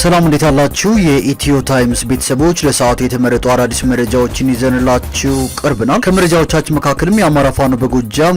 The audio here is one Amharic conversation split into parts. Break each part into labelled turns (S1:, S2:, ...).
S1: ሰላም እንዴት አላችሁ? የኢትዮ ታይምስ ቤተሰቦች ለሰዓቱ የተመረጡ አዳዲስ መረጃዎችን ይዘንላችሁ ቀርበናል። ከመረጃዎቻችን መካከልም የአማራ ፋኖ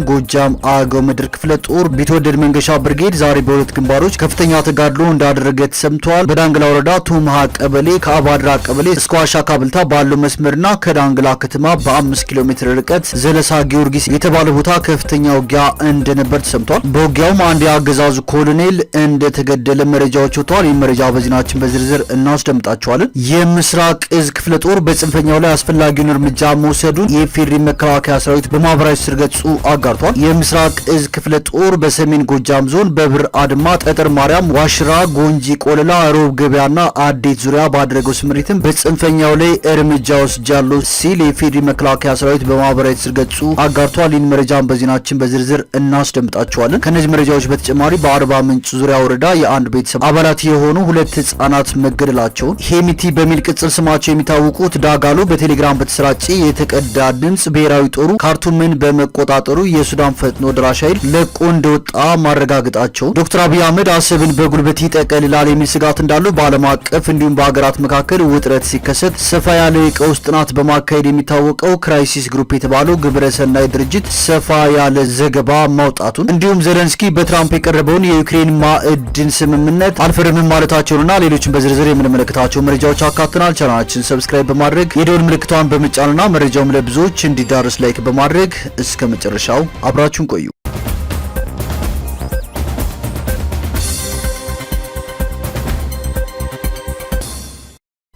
S1: ጎጃም አገው ምድር ክፍለ ጦር ቢትወደድ መንገሻ ብርጌድ ዛሬ በሁለት ግንባሮች ከፍተኛ ተጋድሎ እንዳደረገ ተሰምቷል። በዳንግላ ወረዳ ቱምሃ ቀበሌ ከአባድራ ቀበሌ እስከ ዋሻ ካብልታ ባለው መስመርና ከዳንግላ ከተማ በ5 ኪሎ ሜትር ርቀት ዘለሳ ጊዮርጊስ የተባለ ቦታ ከፍተኛ ውጊያ እንደነበር ተሰምቷል። በውጊያውም አንድ የአገዛዙ ኮሎኔል እንደተገደለ መረጃዎች ወጥተዋል። ይህ መረጃ በዜናችን በዝርዝር እናስደምጣቸዋለን። የምስራቅ እዝ ክፍለ ጦር በጽንፈኛው ላይ አስፈላጊውን እርምጃ መውሰዱን የኢፌዴሪ መከላከያ ሰራዊት በማህበራዊ ስር ገጹ አጋርቷል። የምስራቅ እዝ ክፍለ ጦር በሰሜን ጎጃም ዞን በብር አድማ፣ ጠጠር ማርያም፣ ዋሽራ፣ ጎንጂ ቆለላ፣ ሮብ ገበያና አዴት ዙሪያ ባደረገው ስምሪትም በጽንፈኛው ላይ እርምጃ ወስጃለሁ ሲል የኢፌዴሪ መከላከያ ሰራዊት በማህበራዊ ስር ገጹ አጋርቷል። ይህን መረጃን በዜናችን በዝርዝር እናስደምጣቸዋለን። ከነዚህ መረጃዎች በተጨማሪ በአርባ ምንጭ ዙሪያ ወረዳ የአንድ ቤተሰብ አባላት የሆኑ ሁለት ህጻናት መገደላቸውን ሄሚቲ በሚል ቅጽል ስማቸው የሚታወቁት ዳጋሎ በቴሌግራም በተሰራጨ የተቀዳ ድምጽ ብሔራዊ ጦሩ ካርቱምን በመቆጣጠሩ የሱዳን ፈጥኖ ደራሽ ኃይል ለቆ እንደወጣ ማረጋገጣቸው፣ ዶክተር አብይ አህመድ አሰብን በጉልበት ይጠቀልላል የሚል ስጋት እንዳለው በዓለም አቀፍ እንዲሁም በሀገራት መካከል ውጥረት ሲከሰት ሰፋ ያለ የቀውስ ጥናት በማካሄድ የሚታወቀው ክራይሲስ ግሩፕ የተባለው ግብረ ሰናይ ድርጅት ሰፋ ያለ ዘገባ ማውጣቱን፣ እንዲሁም ዘለንስኪ በትራምፕ የቀረበውን የዩክሬን ማዕድን ስምምነት አልፈርምም ማለታቸውንና ሌሎችን በዝርዝር የምንመለከታቸው መረጃዎች አካተናል። ቻናላችን ሰብስክራይብ በማድረግ የደወል ምልክቷን በመጫንና መረጃውም ለብዙዎች እንዲዳረስ ላይክ በማድረግ እስከ መጨረሻው አብራችሁን ቆዩ።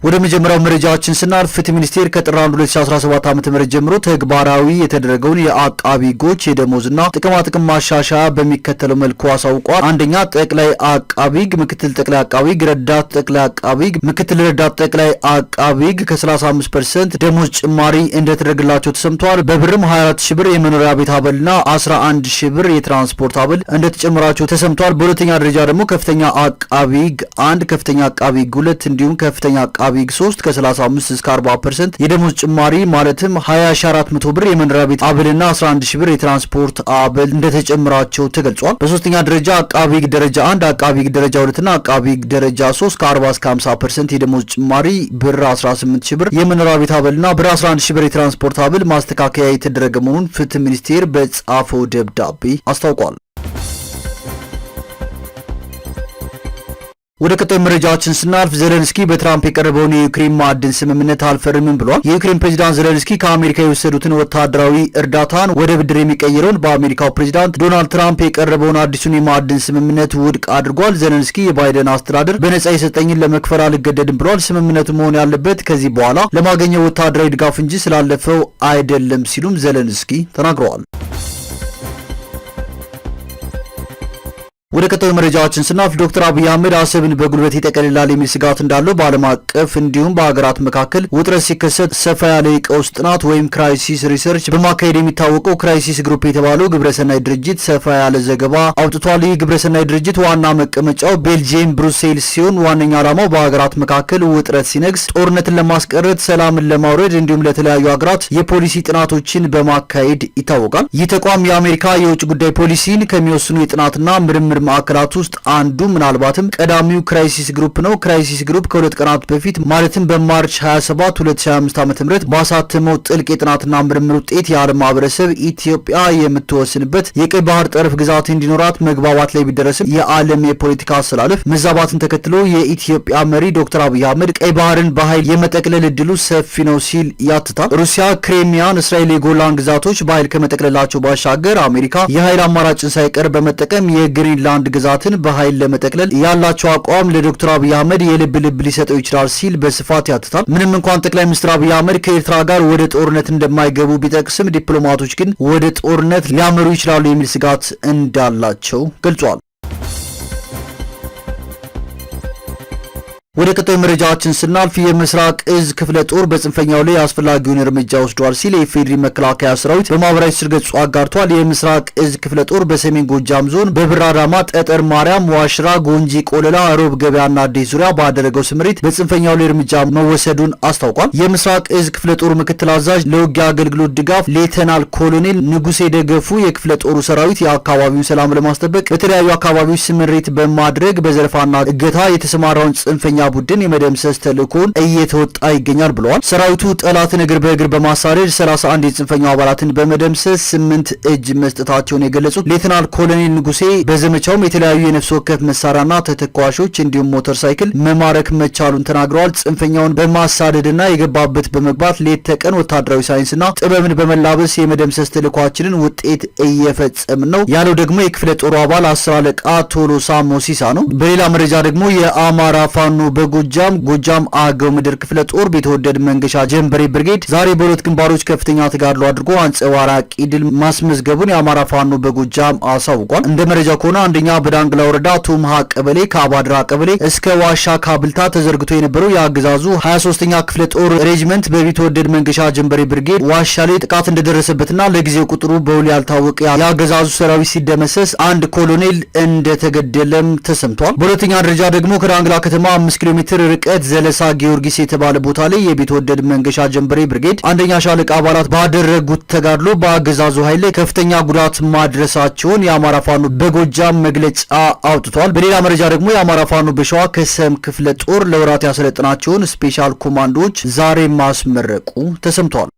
S1: ወደ መጀመሪያው መረጃችን ስናልፍ ፍትህ ሚኒስቴር ከጥር 1 2017 ዓ.ም ጀምሮ ተግባራዊ የተደረገውን የአቃቢ ሕጎች የደሞዝና ጥቅማ ማሻሻያ በሚከተለው መልኩ አሳውቋል። አንደኛ፣ ጠቅላይ አቃቢ ሕግ፣ ምክትል ጠቅላይ አቃቢ ሕግ፣ ረዳት ጠቅላይ አቃቢ ሕግ፣ ምክትል ረዳት ጠቅላይ አቃቢ ሕግ ከ35% ደሞዝ ጭማሪ እንደተደረገላቸው ተሰምቷል። በብርም 24000 ብር የመኖሪያ ቤት አበልና 11000 ብር የትራንስፖርት አበል እንደተጨመራቸው ተሰምቷል። በሁለተኛ ደረጃ ደግሞ ከፍተኛ አቃቢ ሕግ 1፣ ከፍተኛ አቃቢ ሕግ 2 እንዲሁም ከፍተኛ አቃቢ ሕግ 3 ከ35 እስከ 40% የደሞዝ ጭማሪ ማለትም 20400 ብር የመኖሪያ ቤት አበልና 11000 ብር የትራንስፖርት አበል እንደተጨመራቸው ተገልጿል። በሶስተኛ ደረጃ አቃቢ ሕግ ደረጃ 1፣ አቃቢ ሕግ ደረጃ 2 እና አቃቢ ሕግ ደረጃ 3 ከ40 እስከ 50% የደሞዝ ጭማሪ ብር 18000 ብር የመኖሪያ ቤት አበልና ብር 11000 ብር የትራንስፖርት አበል ማስተካከያ የተደረገ መሆኑን ፍትህ ሚኒስቴር በጻፈው ደብዳቤ አስታውቋል። ወደ ቀጣይ መረጃችን ስናልፍ ዘለንስኪ በትራምፕ የቀረበውን የዩክሬን ማዕድን ስምምነት አልፈርምም ብሏል። የዩክሬን ፕሬዝዳንት ዘለንስኪ ከአሜሪካ የወሰዱትን ወታደራዊ እርዳታን ወደ ብድር የሚቀይረውን በአሜሪካው ፕሬዝዳንት ዶናልድ ትራምፕ የቀረበውን አዲሱን የማዕድን ስምምነት ውድቅ አድርጓል። ዘለንስኪ የባይደን አስተዳደር በነጻ የሰጠኝን ለመክፈል አልገደድም ብሏል። ስምምነቱ መሆን ያለበት ከዚህ በኋላ ለማገኘው ወታደራዊ ድጋፍ እንጂ ስላለፈው አይደለም ሲሉም ዘለንስኪ ተናግረዋል። ወደ ቀጣዩ መረጃዎችን ስናልፍ ዶክተር አብይ አህመድ አሰብን በጉልበት ይጠቀልላል የሚል ስጋት እንዳለው በዓለም አቀፍ እንዲሁም በሀገራት መካከል ውጥረት ሲከሰት ሰፋ ያለ የቀውስ ጥናት ወይም ክራይሲስ ሪሰርች በማካሄድ የሚታወቀው ክራይሲስ ግሩፕ የተባለው ግብረሰናይ ድርጅት ሰፋ ያለ ዘገባ አውጥቷል። ይህ ግብረሰናይ ድርጅት ዋና መቀመጫው ቤልጂየም ብሩሴልስ ሲሆን ዋነኛ ዓላማው በሀገራት መካከል ውጥረት ሲነግስ ጦርነትን ለማስቀረት፣ ሰላምን ለማውረድ እንዲሁም ለተለያዩ ሀገራት የፖሊሲ ጥናቶችን በማካሄድ ይታወቃል። ይህ ተቋም የአሜሪካ የውጭ ጉዳይ ፖሊሲን ከሚወስኑ የጥናትና ምርምር ማዕከላት ውስጥ አንዱ ምናልባትም ቀዳሚው ክራይሲስ ግሩፕ ነው። ክራይሲስ ግሩፕ ከሁለት ቀናት በፊት ማለትም በማርች 27 2025 ዓ.ም ባሳተመው ጥልቅ የጥናትና ምርምር ውጤት የዓለም ማህበረሰብ ኢትዮጵያ የምትወስንበት የቀይ ባህር ጠረፍ ግዛት እንዲኖራት መግባባት ላይ ቢደረስም የዓለም የፖለቲካ አሰላለፍ መዛባትን ተከትሎ የኢትዮጵያ መሪ ዶክተር አብይ አህመድ ቀይ ባህርን በኃይል የመጠቅለል እድሉ ሰፊ ነው ሲል ያትታል። ሩሲያ ክሬሚያን፣ እስራኤል የጎላን ግዛቶች በኃይል ከመጠቅለላቸው ባሻገር አሜሪካ የኃይል አማራጭን ሳይቀር በመጠቀም የግሪንላንድ ግዛትን በኃይል ለመጠቅለል ያላቸው አቋም ለዶክተር አብይ አህመድ የልብ ልብ ሊሰጠው ይችላል ሲል በስፋት ያትታል። ምንም እንኳን ጠቅላይ ሚኒስትር አብይ አህመድ ከኤርትራ ጋር ወደ ጦርነት እንደማይገቡ ቢጠቅስም ዲፕሎማቶች ግን ወደ ጦርነት ሊያመሩ ይችላሉ የሚል ስጋት እንዳላቸው ገልጿል። ወደ ቀጣዩ መረጃችን ስናልፍ የምስራቅ እዝ ክፍለ ጦር በጽንፈኛው ላይ አስፈላጊውን እርምጃ ወስዷል ሲል የኢፌዴሪ መከላከያ ሰራዊት በማህበራዊ ስር ገጹ አጋርቷል። የምስራቅ እዝ ክፍለ ጦር በሰሜን ጎጃም ዞን በብር አዳማ፣ ጠጠር ማርያም፣ ዋሽራ፣ ጎንጂ ቆለላ፣ ሮብ ገበያና አዴት ዙሪያ ባደረገው ስምሪት በጽንፈኛው ላይ እርምጃ መወሰዱን አስታውቋል። የምስራቅ እዝ ክፍለ ጦር ምክትል አዛዥ ለውጊያ አገልግሎት ድጋፍ ሌተናል ኮሎኔል ንጉሴ ደገፉ የክፍለ ጦሩ ሰራዊት የአካባቢውን ሰላም ለማስጠበቅ በተለያዩ አካባቢዎች ስምሪት በማድረግ በዘረፋና እገታ የተሰማራውን ጽንፈኛ ቡድን የመደምሰስ ተልዕኮን እየተወጣ ይገኛል ብለዋል። ሰራዊቱ ጠላትን እግር በእግር በማሳደድ 31 የጽንፈኛው አባላትን በመደምሰስ 8 እጅ መስጠታቸውን የገለጹት ሌተናል ኮሎኔል ንጉሴ በዘመቻውም የተለያዩ የነፍስ ወከፍ መሳሪያና ተተኳሾች እንዲሁም ሞተር ሳይክል መማረክ መቻሉን ተናግረዋል። ጽንፈኛውን በማሳደድና የገባበት በመግባት ሌት ተቀን ወታደራዊ ሳይንስና ጥበብን በመላበስ የመደምሰስ ተልዕኳችንን ውጤት እየፈጸምን ነው ያለው ደግሞ የክፍለ ጦሩ አባል 10 አለቃ ቶሎሳ ሞሲሳ ነው። በሌላ መረጃ ደግሞ የአማራ ፋኖ በጎጃም አገው ምድር ክፍለ ጦር ቢትወደድ መንገሻ ጀንበሬ ብርጌድ ዛሬ በሁለት ግንባሮች ከፍተኛ ተጋድሎ አድርጎ አንጸባራቂ ድል ማስመዝገቡን የአማራ ፋኖ በጎጃም አሳውቋል። እንደ መረጃ ከሆነ አንደኛ በዳንግላ ወረዳ ቱምሃ ቀበሌ ከአባድራ ቀበሌ እስከ ዋሻ ካብልታ ተዘርግቶ የነበረው የአገዛዙ 23ኛ ክፍለ ጦር ሬጅመንት በቢትወደድ መንገሻ ጀንበሬ ብርጌድ ዋሻ ላይ ጥቃት እንደደረሰበትና ለጊዜው ቁጥሩ በውል ያልታወቀ የአገዛዙ ሰራዊት ሲደመሰስ አንድ ኮሎኔል እንደተገደለም ተሰምቷል። በሁለተኛ ደረጃ ደግሞ ከዳንግላ ከተማ 5 ኪሎ ሜትር ርቀት ዘለሳ ጊዮርጊስ የተባለ ቦታ ላይ የቢትወደድ መንገሻ ጀንበሬ ብርጌድ አንደኛ ሻለቃ አባላት ባደረጉት ተጋድሎ በአገዛዙ ኃይል ላይ ከፍተኛ ጉዳት ማድረሳቸውን የአማራ ፋኖ በጎጃም መግለጫ አውጥቷል። በሌላ መረጃ ደግሞ የአማራ ፋኖ በሸዋ ከሰም ክፍለ ጦር ለወራት ያሰለጠናቸውን ስፔሻል ኮማንዶዎች ዛሬ ማስመረቁ ተሰምቷል።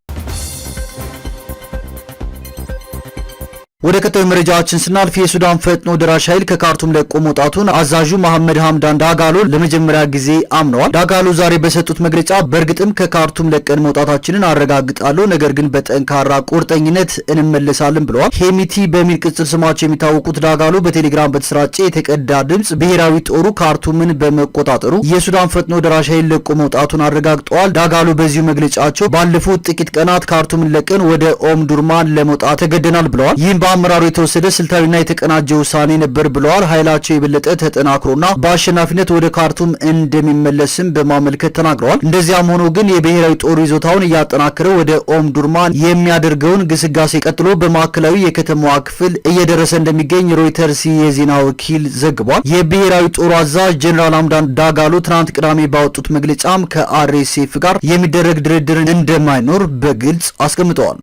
S1: ወደ ቀጣዩ መረጃችን ስናልፍ የሱዳን ፈጥኖ ደራሽ ኃይል ከካርቱም ለቆ መውጣቱን አዛዡ መሐመድ ሐምዳን ዳጋሎ ለመጀመሪያ ጊዜ አምነዋል። ዳጋሎ ዛሬ በሰጡት መግለጫ በእርግጥም ከካርቱም ለቀን መውጣታችንን አረጋግጣለሁ፣ ነገር ግን በጠንካራ ቁርጠኝነት እንመለሳለን ብለዋል። ሄሚቲ በሚል ቅጽል ስማቸው የሚታወቁት ዳጋሎ በቴሌግራም በተሰራጨ የተቀዳ ድምጽ ብሔራዊ ጦሩ ካርቱምን በመቆጣጠሩ የሱዳን ፈጥኖ ደራሽ ኃይል ለቆ መውጣቱን አረጋግጠዋል። ዳጋሎ በዚሁ መግለጫቸው ባለፉት ጥቂት ቀናት ካርቱምን ለቀን ወደ ኦምዱርማን ለመውጣት ተገደናል ብለዋል። ይህም በአመራሩ የተወሰደ ስልታዊና የተቀናጀ ውሳኔ ነበር ብለዋል። ኃይላቸው የበለጠ ተጠናክሮና በአሸናፊነት ወደ ካርቱም እንደሚመለስም በማመልከት ተናግረዋል። እንደዚያም ሆኖ ግን የብሔራዊ ጦሩ ይዞታውን እያጠናከረ ወደ ኦምዱርማን የሚያደርገውን ግስጋሴ ቀጥሎ በማዕከላዊ የከተማዋ ክፍል እየደረሰ እንደሚገኝ ሮይተርስ የዜና ወኪል ዘግቧል። የብሔራዊ ጦሩ አዛዥ ጀኔራል ሐምዳን ዳጋሎ ትናንት ቅዳሜ ባወጡት መግለጫም ከአርኤስኤፍ ጋር የሚደረግ ድርድር እንደማይኖር በግልጽ አስቀምጠዋል።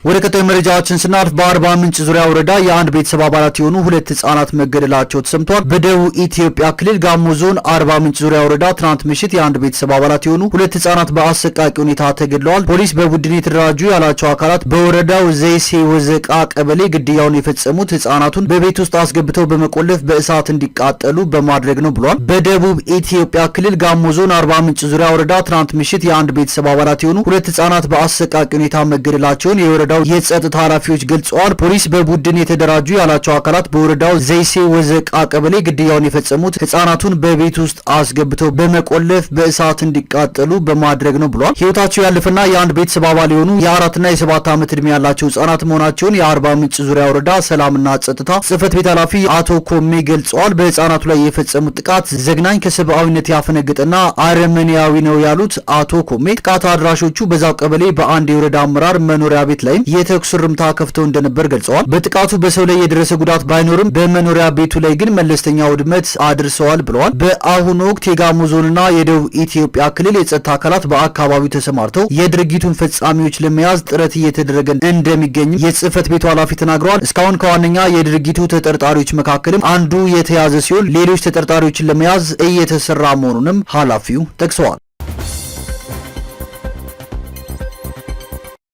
S1: ወደ ቀጣዩ መረጃችን ስናልፍ በአርባ ምንጭ ዙሪያ ወረዳ የአንድ ቤተሰብ አባላት የሆኑ 2 ህጻናት መገደላቸው ተሰምቷል። በደቡብ ኢትዮጵያ ክልል ጋሞ ዞን አርባ ምንጭ ዙሪያ ወረዳ ትናንት ምሽት የአንድ ቤተሰብ አባላት የሆኑ 2 ህጻናት በአሰቃቂ ሁኔታ ተገድለዋል። ፖሊስ በቡድን የተደራጁ ያላቸው አካላት በወረዳው ዘይሴ ወዘቃ ቀበሌ ግድያውን የፈጸሙት ህጻናቱን በቤት ውስጥ አስገብተው በመቆለፍ በእሳት እንዲቃጠሉ በማድረግ ነው ብሏል። በደቡብ ኢትዮጵያ ክልል ጋሞ ዞን አርባ ምንጭ ዙሪያ ወረዳ ትናንት ምሽት የአንድ ቤተሰብ አባላት የሆኑ 2 ህጻናት በአሰቃቂ ሁኔታ መገደላቸውን የጸጥታ ኃላፊዎች ገልጸዋል። ፖሊስ በቡድን የተደራጁ ያላቸው አካላት በወረዳው ዘይሴ ወዘቃ ቀበሌ ግድያውን የፈጸሙት ህጻናቱን በቤት ውስጥ አስገብተው በመቆለፍ በእሳት እንዲቃጠሉ በማድረግ ነው ብሏል። ህይወታቸው ያለፈና የአንድ ቤተሰብ አባል የሆኑ የ4 እና የ7 ዓመት ዕድሜ ያላቸው ህጻናት መሆናቸውን የአርባ ምንጭ ዙሪያ ወረዳ ሰላምና ጸጥታ ጽህፈት ቤት ኃላፊ አቶ ኮሜ ገልጸዋል። በህጻናቱ ላይ የፈጸሙት ጥቃት ዘግናኝ፣ ከሰብአዊነት ያፈነገጠና አረመኔያዊ ነው ያሉት አቶ ኮሜ ጥቃት አድራሾቹ በዛው ቀበሌ በአንድ የወረዳ አመራር መኖሪያ ቤት ላይ የተኩስ ርምታ ከፍተው እንደነበር ገልጸዋል። በጥቃቱ በሰው ላይ የደረሰ ጉዳት ባይኖርም በመኖሪያ ቤቱ ላይ ግን መለስተኛ ውድመት አድርሰዋል ብለዋል። በአሁኑ ወቅት የጋሞ ዞንና የደቡብ ኢትዮጵያ ክልል የጸጥታ አካላት በአካባቢው ተሰማርተው የድርጊቱን ፈጻሚዎች ለመያዝ ጥረት እየተደረገ እንደሚገኝ የጽህፈት ቤቱ ኃላፊ ተናግረዋል። እስካሁን ከዋነኛ የድርጊቱ ተጠርጣሪዎች መካከልም አንዱ የተያዘ ሲሆን ሌሎች ተጠርጣሪዎችን ለመያዝ እየተሰራ መሆኑንም ኃላፊው ጠቅሰዋል።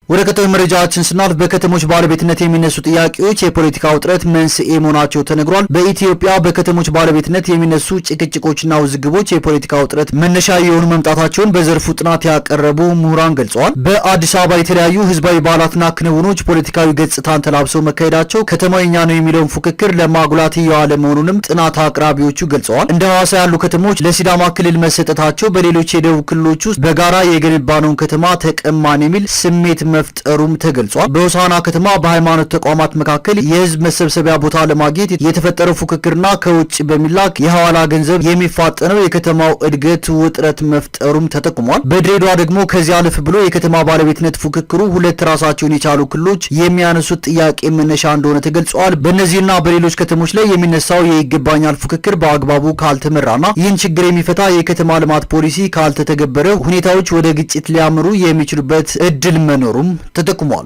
S1: ወደ ቀጣዩ መረጃችን ስናልፍ በከተሞች ባለቤትነት የሚነሱ ጥያቄዎች የፖለቲካ ውጥረት መንስኤ መሆናቸው ተነግሯል። በኢትዮጵያ በከተሞች ባለቤትነት የሚነሱ ጭቅጭቆችና ውዝግቦች የፖለቲካ ውጥረት መነሻ የሆኑ መምጣታቸውን በዘርፉ ጥናት ያቀረቡ ምሁራን ገልጸዋል። በአዲስ አበባ የተለያዩ ህዝባዊ በዓላትና ክንውኖች ፖለቲካዊ ገጽታን ተላብሰው መካሄዳቸው ከተማው የኛ ነው የሚለውን ፉክክር ለማጉላት እየዋለ መሆኑንም ጥናት አቅራቢዎቹ ገልጸዋል። እንደ ሐዋሳ ያሉ ከተሞች ለሲዳማ ክልል መሰጠታቸው በሌሎች የደቡብ ክልሎች ውስጥ በጋራ የገነባነውን ከተማ ተቀማን የሚል ስሜት መፍጠሩም ተገልጿል። በሆሳና ከተማ በሃይማኖት ተቋማት መካከል የህዝብ መሰብሰቢያ ቦታ ለማግኘት የተፈጠረው ፉክክርና ከውጭ በሚላክ የሐዋላ ገንዘብ የሚፋጠነው የከተማው እድገት ውጥረት መፍጠሩም ተጠቁሟል። በድሬዳዋ ደግሞ ከዚያ አለፍ ብሎ የከተማ ባለቤትነት ፉክክሩ 2 ራሳቸውን የቻሉ ክልሎች የሚያነሱት ጥያቄ መነሻ እንደሆነ ተገልጿል። በእነዚህና በሌሎች ከተሞች ላይ የሚነሳው የይገባኛል ፉክክር በአግባቡ ካልተመራና ይህን ችግር የሚፈታ የከተማ ልማት ፖሊሲ ካልተተገበረ ሁኔታዎች ወደ ግጭት ሊያመሩ የሚችሉበት እድል መኖሩም ተጠቁሟል።